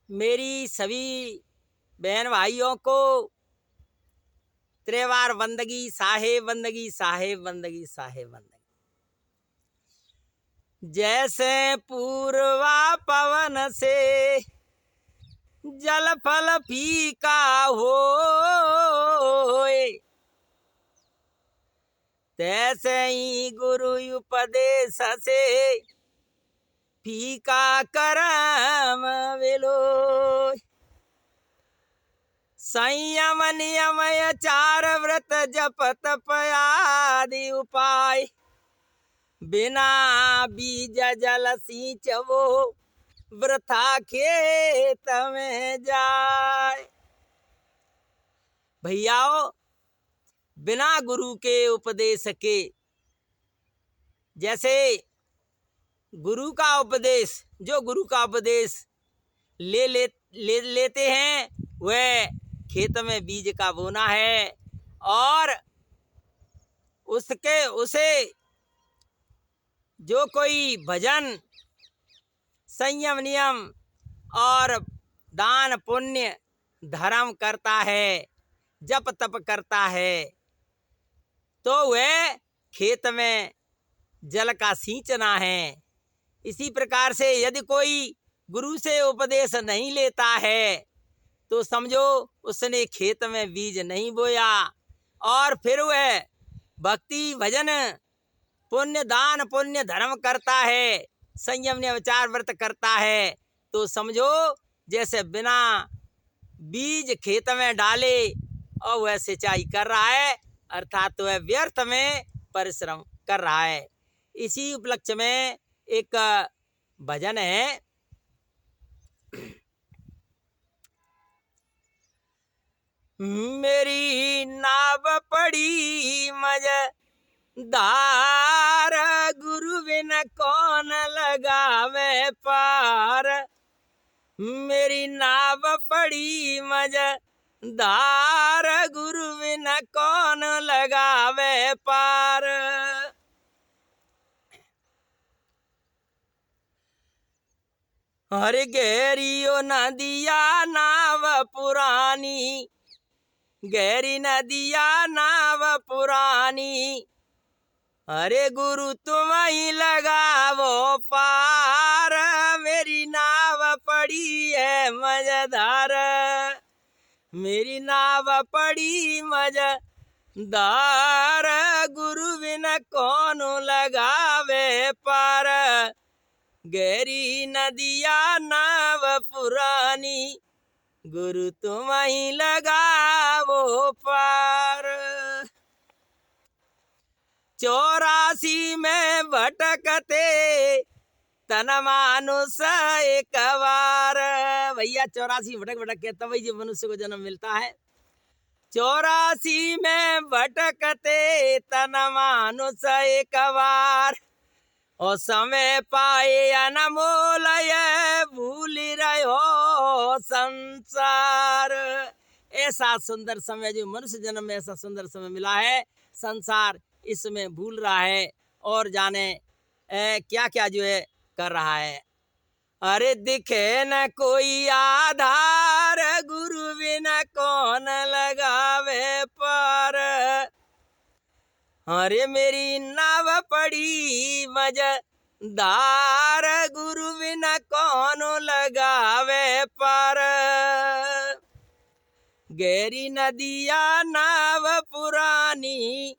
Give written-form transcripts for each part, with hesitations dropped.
मेरी सभी बहन भाइयों को त्रिवार बंदगी साहेब बंदगी साहेब बंदगी साहेब बंदगी। जैसे पूर्वा पवन से जल फल फीका होए, तैसे ही गुरु उपदेश से फीका करम विलोय। संयम नियम चार व्रत जप तप आदि उपाय, बिना बीज जल सींच वो वृथा खेत में जाए। भैयाओ, बिना गुरु के उपदेश के, जैसे गुरु का उपदेश, जो गुरु का उपदेश लेते हैं वह खेत में बीज का बोना है, और उसे जो कोई भजन संयम नियम और दान पुण्य धर्म करता है, जप तप करता है, तो वह खेत में जल का सींचना है। इसी प्रकार से यदि कोई गुरु से उपदेश नहीं लेता है तो समझो उसने खेत में बीज नहीं बोया, और फिर वह भक्ति भजन पुण्य दान पुण्य धर्म करता है, संयम ने विचार व्रत करता है, तो समझो जैसे बिना बीज खेत में डाले और वह सिंचाई कर रहा है, अर्थात वह व्यर्थ में परिश्रम कर रहा है। इसी उपलक्ष्य में एक भजन है, मेरी नाव पड़ी मझधार, गुरु बिन कौन लगावे पार। मेरी नाव पड़ी मझधार, गुरु बिन कौन लगावे पार। हर गहरियो नदिया नाव पुरानी, गहरी नदिया नाव पुरानी, अरे गुरु तुम ही लगावो पार। मेरी नाव पड़ी है मझधार, मेरी नाव पड़ी मझधार, गुरु बिन कौन लगावे पार। गहरी नदिया नाव पुरानी, गुरु तुम ही लगावो पार। 84 में भटकते तन मानुष एक बार। भैया 84 भटक के तब ही मनुष्य को जन्म मिलता है। 84 में भटकते तन मानुष एक बार, और समय पाए अनमोल ये भूल रहो संसार। ऐसा सुंदर समय जो मनुष्य जन्म में ऐसा सुंदर समय मिला है, संसार इसमें भूल रहा है और जाने क्या क्या जो है कर रहा है। अरे दिखे न कोई आधार, गुरु बिना कौन लगावे पार। अरे मेरी नाव पड़ी मझधार, गुरु बिना कौन लगावे पार। गहरी नदिया नाव पुरानी,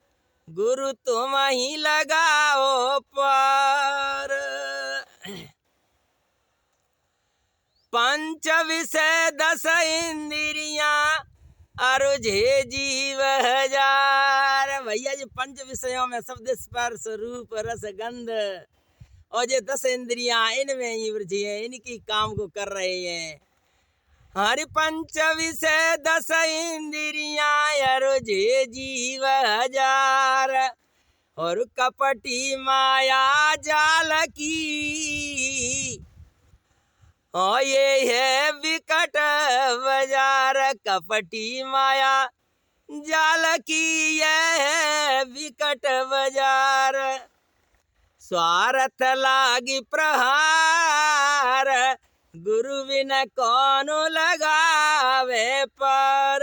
गुरु तुम ही लगाओ पार। पंच विषय 10 इंद्रियां अरुझे जीव हजार। भैया जो पंच विषयों में शब्द स्पर्श रूप रस गंध और ये 10 इंद्रियां इनमें ही वृद्धि है, इनकी काम को कर रहे हैं। हरि पंच विषय 10 इंद्रियां अरुझे जीव हजार, और कपटी माया जाल की, और ये है विकट बाजार। कपटी माया जाल की ये है विकट बाजार, स्वार्थ लागी प्रहार, गुरु बिना कौन लगावे पार।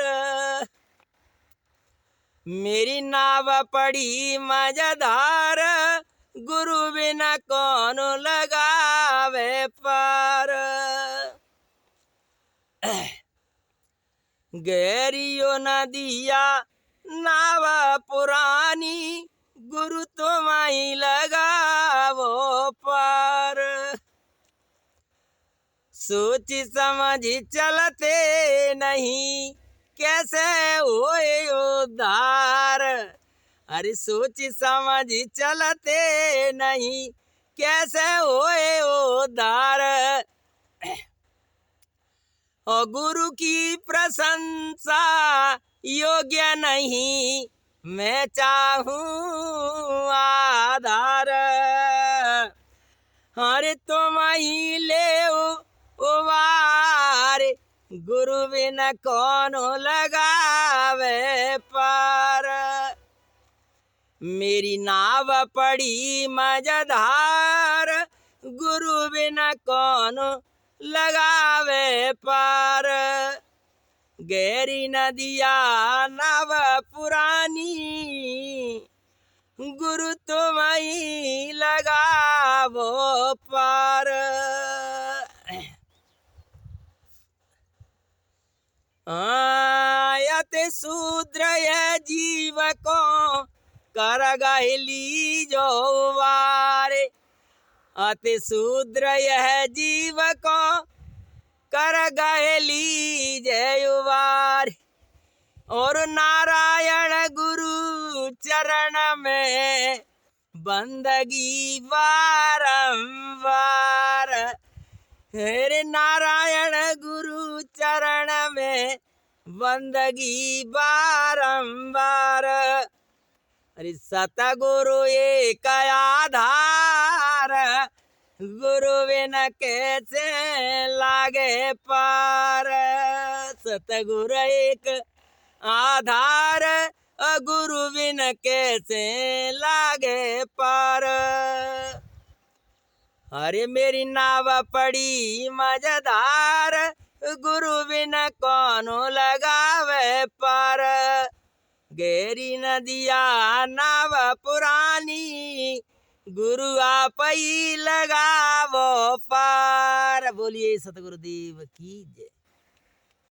मेरी नाव पड़ी मझधार, गुरु बिना कौन लगावे पार। गहरियो नदिया नाव पुरानी, गुरु तुम्हारी लगावो पार। सोच समझ चलते नहीं, कैसे होए उद्धार। अरे सोच समझ चलते नहीं, कैसे होए उद्धार। और गुरु की प्रशंसा योग्य नहीं, मैं चाहूं आधार। अरे तुम ही ले उबार, गुरु बिना कौन लगावे पार। मेरी नाव पड़ी मझधार, गुरु बिना कौन लगावे पार। गहरी नदिया नाव पुरानी, गुरु तुम्हारी लगावो पार। यत शूद्र है जीव को कर गहली जो वारे। अति शूद्र यह जीव को कर गहली जयुवार। और नारायण गुरु चरण में बंदगी बारंबार। हेरे नारायण गुरु चरण में बंदगी बारंबार। अरे सतगुरु एक आधार, गुरु बिना कैसे लागे पार। सतगुरु एक आधार, गुरु बिना कैसे लागे पार। अरे मेरी नाव पड़ी मझधार, गुरु बिना कौन लगावे पार। गहरी नदिया नाव पुरानी, गुरु आप ही लगावो पार। बोलिए सतगुरुदेव की जय।